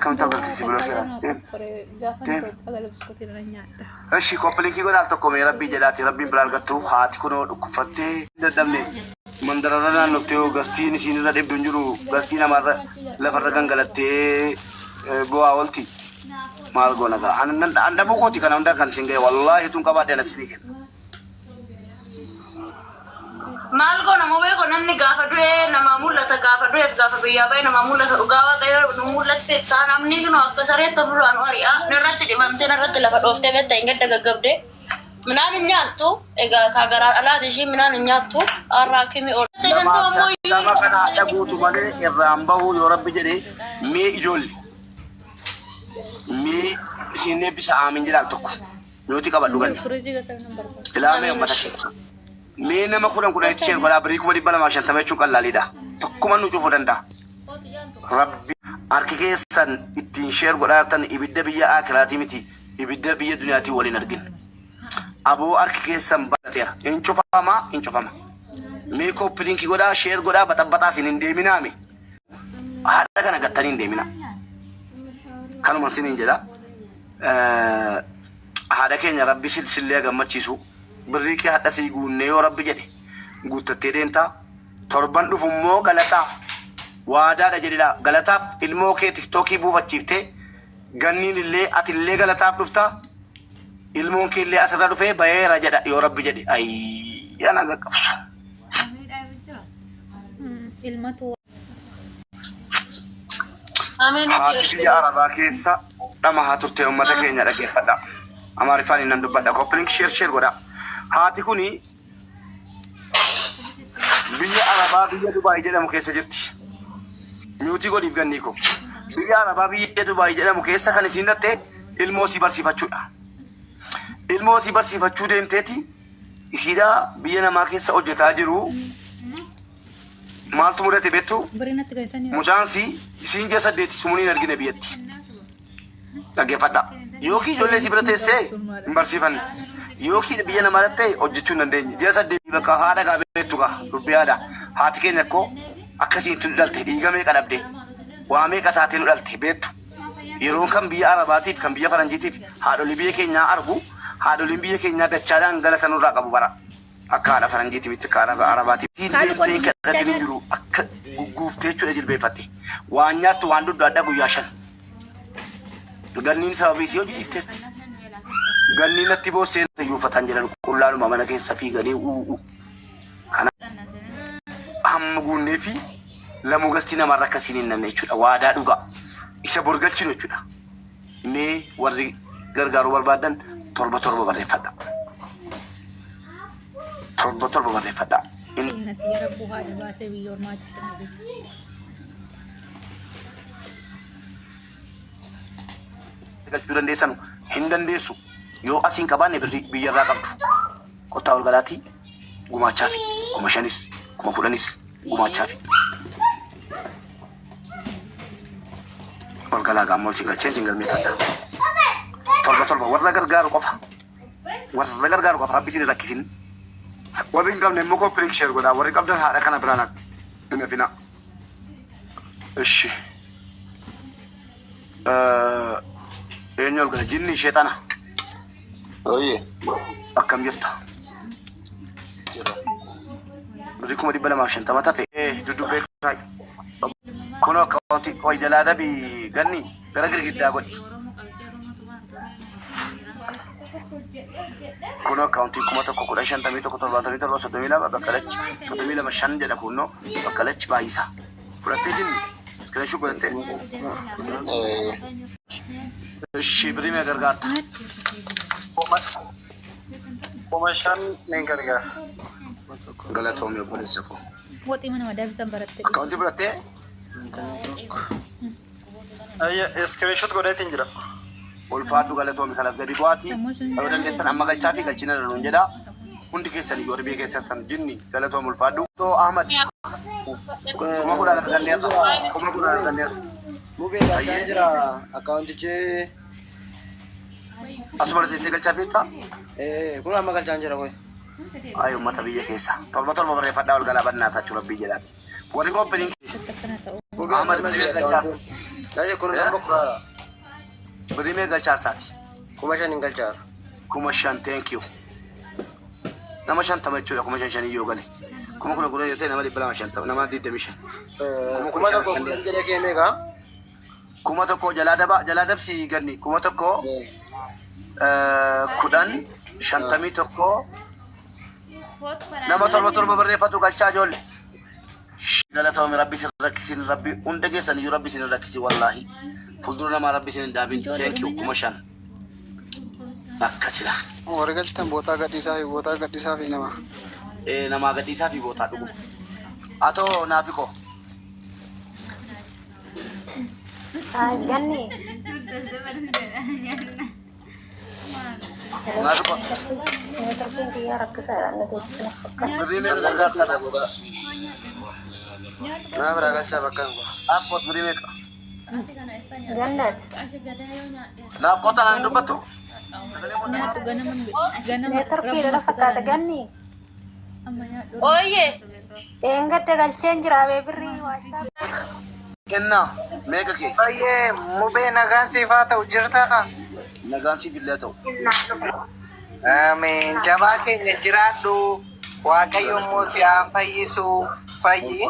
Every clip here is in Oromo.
كم تبغى تسيبه كده؟ أشي كوبلين كي قلنا تكو ميرا بيجلاتي ربي برالغتو هاتي كنو كفتة دمني مندرنا نكتيو غستي نسيني ردي بدنجرو غستي نمر لفرقان غلطي بوا ولتي مال غونغا أنا بقولي كنا عندنا كان سينجي والله تونكا بعد أنا سينجي Malgo nama bego namni gafa due nama mulla ta gafa biya bay nama mulla ta ugawa kayo mulla te ta namni no akasare to fulan oria nerratti di mamte nerratti la fadofte betta ingedda gagabde minan nyattu ega kagara ala dishi minan nyattu arrakimi o lama kana dagutu male irrambahu yo rabbi jede mi ijolli mi sinne bisa amin jilal tokko yoti kabaddu ganni ilame matake مين ما كنا نتشير ولا بريك ودي بلا ما شنتمي شو قال لي ده تكما نشوفه دندا ربي أركيسن التنشير ولا تن يبدأ بيا أكلاتي متي يبدأ بيا دنياتي ولي نرجين أبو أركيسن باتير إن شوفا ما ميكو برينكي ولا شير ولا بتا سنين ديمينا مي هذا كان قتلين ديمينا كانوا من سنين جدا هذا كان ربي سلسلة جمع تشيسو بريكي حتى سيقول نيو ربي جدي قلت تيرينتا تربان دفمو غلطا وادا دجلا غلطا الموكي تيك توكي بو فتشيفته غنين اللي ات اللي غلطا دفتا الموكي اللي اسرا دفه باي رجدا يو ربي جدي اي انا غقف المتو امين هاتي يا ربا كيسا دما هاترتي امتك كينيا دكي فدا اماري فاني ندبدا كوبلينك شير غدا هاتي كوني بيا عربا بيا دبي جدا مكيسة جرتي نيوتي قولي بغنيكو بيا عربا بيا دبي جدا مكيسة كان سينته الموسي برسي فتشودا الموسي برسي فتشودا انتتي إشيدا بيا نما كيسة أوجه تاجرو مالتو مرة تبتو مجانسي سينجا سديتي سموني نرجع بيتي لقي فدا يوكي جولة سيبرة سي برسي فن يوكي بيجنا مالته أوجتشون ندني جالس دي بكا هذا كابي توكا ربيادا هاتكين نكو أكسين تدلته ديجا ميك أدبده وامي كتاتين دلته بيت يرون كم بيا عرباتيف كم بيا فرنجيتيف هذا اللي بيجي كينيا عربو هذا اللي بيجي كينيا بتشاران غلطة نورا كابو برا أكاد فرنجيتيف تكارا عرباتيف تين كتاتين جرو أك غوفتة شو أجل بيفتي وانيا تواندو دادا بياشن غنين سببيسيو جي إفترتي غني نتيبو سين يوفتان جلال كلالو مامنا كيسا في غني كان هم غوني في لمو غستينا مرة كسينين ننيچودا وادا دوغا إسا برغلچينو چودا مي وري غرغارو بربادن تربة بري فدا تربة بري فدا إن يا رب هذا باسي بيور ما غلچودن ديسانو هندن ديسو yoo asiin qabaanne biyya irraa qabdu kottaa ol galaatii gumaachaa fi kuma shanis kuma kudhanis gumaachaa fi ol galaa gaammoo singalcheen singalmeeffadha torba warra gargaaru qofa rabbi isin rakkisin warri hin qabne immoo koppiliink sheer godhaa warri qabdan haadha kana biraan hin hafina እሺ eenyu ol gala jinni sheexana Oye, akkam jirta? Beriku di bala mashan tamata pe duduk bekai. Kono kawanti koi jalada bi ganni gara-gara kita godi. Kono kawanti kumata kokoda shan tami to kotor batari to sodomila bakalach sodomila mashan jada kuno bakalach baisa. Furate jin sekarang shu gante. Shibri me gargata. Komashan nengkarga. Galat home boleh sako. Buat iman ada bisa berat. Kau tu berat ya? Ayah, screenshot kau dah tinggal. Ulfaatu galat home kalas gadi buati. Ayo dan desan amma gal cafi gal cina dan jeda. Undi kesan yor bi kesan tan jinni galat home ulfaatu. To Ahmad. Kuma kuda nak gandiar. Kuma kuda nak gandiar. Mungkin dah tinggal account je. أصبرت سيقل شافيتا Kun amma galchaan jira koy. أي أمة بيجي كيسا طلبة طلبة بري فدا والقلا بدنا تشوف ربي جلاتي وريكم بنين عمر بري قلشار Dari kun amma kura. بري قلشار تاتي Kumashan in galchaan. كومشان thank you nama shanta mai chula kuma shan iyo gale kuma kuna kuna yote nama dibala shanta nama di demission Kuma da ko jere ke mega. kuma to ko jalada si ganni kuma to ko kudan shantami to ko nama tolba barre fatu galcha jol galata mi rabbi sirrakisin rabbi undage san yu rabbi sirrakisi wallahi fuldura nama rabbi sin davin thank you kuma shan akkasila Warri galchitan boota gadhiisaa fi nama. nama gadhiisaa fi bootaa dhugu ato naafiko Ganni. naafiko Ini terpinggir dia rakasa anda kuci sana fakkan. birime gargaarta na boda Naa bira galchaa bakka hin asport birime ka Jannat. naaf kota nan dubbatu Nyaatu ganama Ini terpinggir dah fakkan ganni. amma nyaadhu. Oye, Enggak tegal change rawe beri WhatsApp. kenna meeqa kee Baay'ee mubee nagaan siifaa ta'u jirta ka. nagaan siif illee ta'u Amiin jabaa keenya jiraadhu waaqayyo immoo si haa fayyisu fayyi.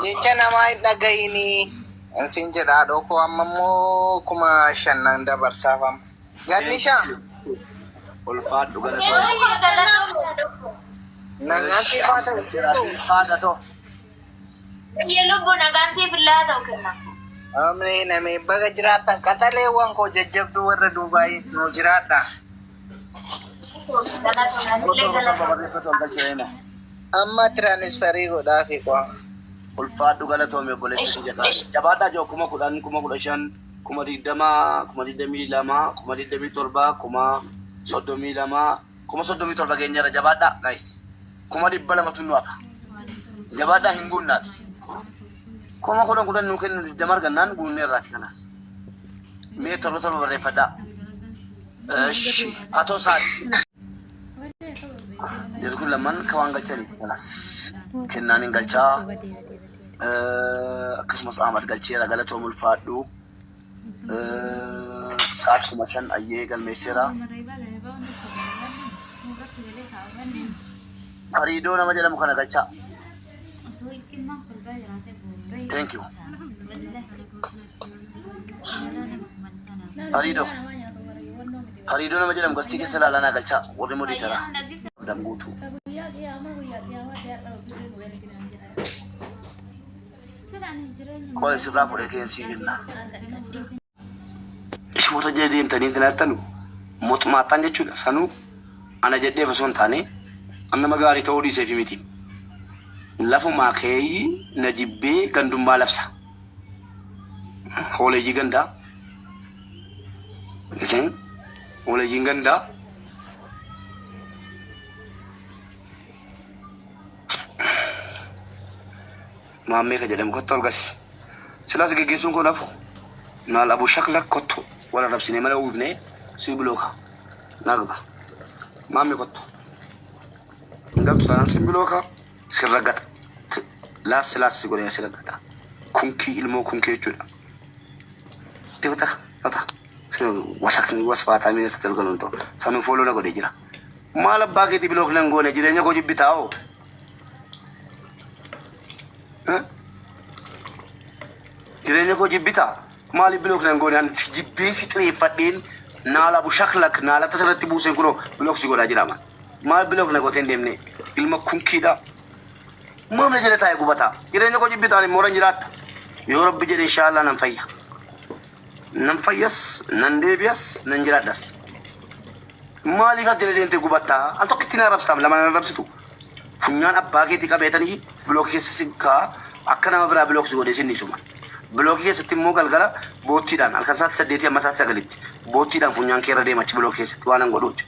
Jecha namaa hin dhagahini siin jedhaa dhokoo amma immoo 5,000 dabarsaafama. Ganni shaa ulfaadhu galatoo nagaan siifaa ta'u. jiraadhi saada ta'u ye lubbu nagaan siif illaa ta'u kenna. Amiin amiin baga jiraattan qaxaleewwan koo jajjabduu warra Duubaayii nu jiraadha. barreeffatu ol galcheema Amma tiraanisfarii godhaafi kwa. ulfaadhu galatoo mi obboleessa jedha jabaadhaa joo 10,000 15,000 20,000 22,200 27,700 32,200 37 keenyarra jabaadhaa guys 200 nu hafa jabaadhaa hin guunnaati 10,000 nu kennu jamar gannaan guunnee irraati kanas mee torba barreeffadhaa እሺ አቶ ሳድ የልኩን ለማን ከዋን ገልቸኒ ካላስ ከናንን ገልቻ አክስመስ አህመድ ገልቼ ረገለቶ ሙልፋዱ ሳድ ኩመሰን አየ ገልሜሴራ ፈሪዶ ነመ ጀለሙ ከነ ገልቻ ቴንክ ዩ ፈሪዶ ነመ ጀለሙ ገስቲ ከሰላላና ገልቻ ወደ ሞዲተራ ደምጉቱ ቆይ ስራ ፎደ ከንሲና ስሞቶ ጀዲን ተኒን ተናተኑ ሞት ማጣን ጀቹ ሰኑ አነ ጀዴ ፈሶን ታኔ አነ መጋሪ ተውዲ ሰፊ ሚቲ ለፉ ማከይ ነጂቤ ገንዱማ ለብሳ ሆሌጂ ገንዳ እሺን ሆሌጂ ገንዳ ማሜ ከጀደም ኮቶል ጋሽ ስላስ ገጌሱን ኮናፉ ናል አቡ ሸክላ ኮቶ ወላ ረብሲኔ መለው ውብኔ ሲብሎካ ናግባ ማሜ ኮቶ እንገብቱ ታናን ሲብሎካ ሲረጋጥ ላስ ሲጎዳ ሲረጋጣ ኩንኪ ኢልሞ ኩንኪ ጁዳ ዲብታ ታታ ስለ ወሰክኒ ወስፋታ ሚነት ተልገሎንቶ ሰኑ ፎሎ ነጎ ደጅራ ማለባገቲ ብሎክ ለንጎነ ጅሬኛ ኮጅቢታው jireenya koo jibbita maali bilook nan goonaan jibbee si xireeffadheen naala bu shaklak naala tasarratti buuseen kunoo bilook si godhaa jedhama maal bilook na gooteen deemne ilma kunkiidha maamna jala taa'e gubataa jireenya koo jibbitaan immoo ran jiraadha yoo rabbi jedhe inshaallah nan fayyas nan deebiyas nan jiraadhas maaliif as jala deemte gubattaa al tokkitti na rabsitaam lama na rabsitu funyaan abbaa keetii qabeetanii bilook keessa sikkaa akka nama biraa bilook si godhee sinni suma bilook keessatti immoo galgala boottiidhaan halkan saatti 8 amma saatti 9tti boottiidhaan funyaan keerra deemachi bilook keessatti waan an godhuuti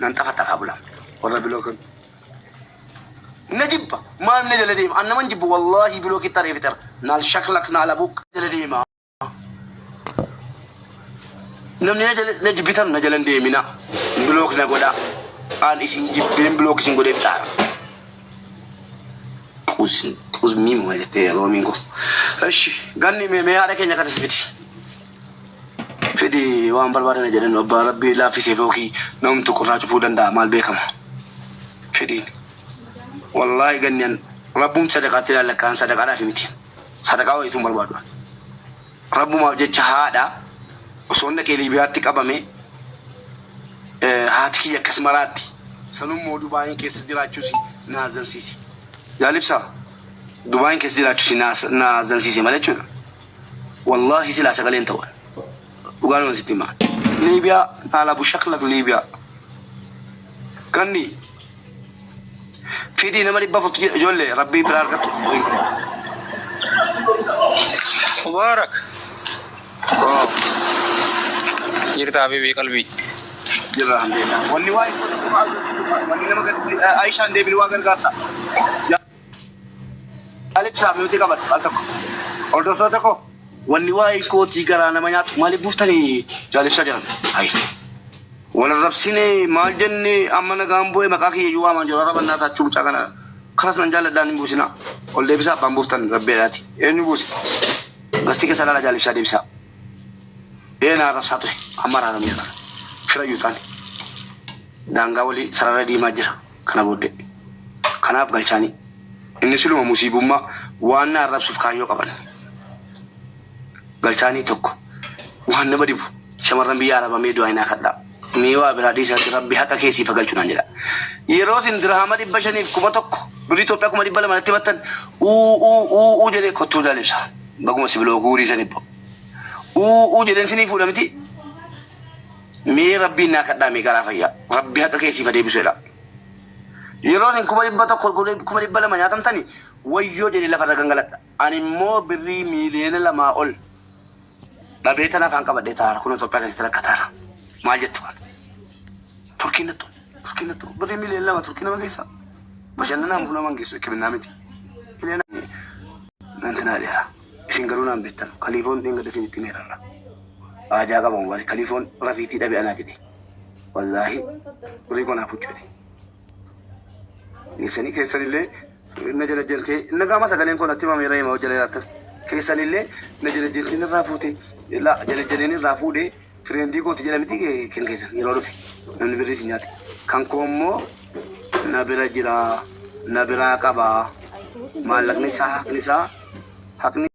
nan xafaxafaa bulam warra bilookan najibba maal ne jala deema annaman jibbu wallahi bilooki tareefitara naal shaklak naal abuuk jala deema namni na jibbitan na jalan deemina block na godha aan isin jibbeen block isin godhee bitaara qusmii maalitee roomiin ko eshi ganni mee haadha keenya kana sifiti fidi waan barbaadana jedhan abbaa rabbii laaffisee fookii namni tokko irraa cufuu danda'a maal beekama fidiin wallahi ganniyan rabbuun sadaqaatti ilaalakkaan sadaqaadhaaf miti sadaqaa wayituu barbaadu rabbumaaf jecha haadha osoo dhaqee Liibiyaatti qabame haati kiyya akkas maraatti sanummoo Dubaayin keessa jiraachuusi na azansiise jaalibsaa Dubaayin keessa jiraachuusi na azansiise malee jechuudha wallahi silaa sagaleen ta'uun dhugaan wanti himaa Liibiyaa naalabu shaklak Liibiyaa kanni fidii nama dhibba furtu ijoollee rabbii biraa argattu Mubarak. Jirta habibi qalbii. Jirra alhamdulillah. Wanni waa'ee wanni nama gadi Aishaan deebiin waa gargaarta. Alibsaa mi'ootii qaban al tokko. Hordoftoota tokko wanni waa'ee kootii garaa nama nyaatu maaliif buuftanii jaalibsaa jiran? Ayi. Wal rabsine maal jenne amma nagaan bu'ee maqaa kiyya iyyuu waamaan jiru araba naa taachuu mucaa kana kanas nan jaalladhaan hin buusina. Ol deebisaa abbaan buuftan rabbeedhaati. Eenyu buuse? Gasti keessa laala jaalibsaa deebisaa. Ena rasa tu amara ramai kan, fira jutaan. Dangga wali sarara di majra, kana bode, kana Afghanistan. Ini sulu musibumma, wana Arab suf kayo kapan. Galchani tokko, wana badibu, shamarran biyya Araba meedu ayna kadda. Meewa beradi sati Rabbi haka kesi pagalchunan jira. Yeroo sin dirhama dhibba shaniif kuma tokko, durii Itoophiyaa kuma dhibba lama natti battan jedhee kottuu jaalibsaa. Baguma sibiloo guurii sanibbo. Jedhan sinii fuudhamti mee rabbiin naa kadhaame garaa fayyaa rabbi haqa keessii fa deebisuudha yeroo isin kuma dhibba tokko kuma dhibba lama nyaatamtani wayyoo jedhee lafarra gangaladha ani immoo birrii miiliyoona lamaa ol dhabee tanaaf han qabadhee taara kun Itoophiyaa keessatti rakkataara maal jettu kan turkiin nattu birrii miiliyoona lama turkii nama keessa bashannanaan fuula mangeessu ekibinnaa miti nantinaa dheeraa isin garuu naan beektan kaliifoon dhingada isin itti meerarra ajaa qaban wali kaliifoon rafiitii dhabe anaa jedhe wallaahi birrii konaaf huccuute keessanillee na jala jaltee nagaama sagaleen koon atti mameera hima hojjala jiraattan keessanillee na jala jalteen irraa fuute jala jaleen irraa fuudhee fireendii kooti jala miti kan keessan yeroo dhufe namni birrii isin nyaate kan koommoo na bira jira na biraa qabaa maallaqni isaa haqni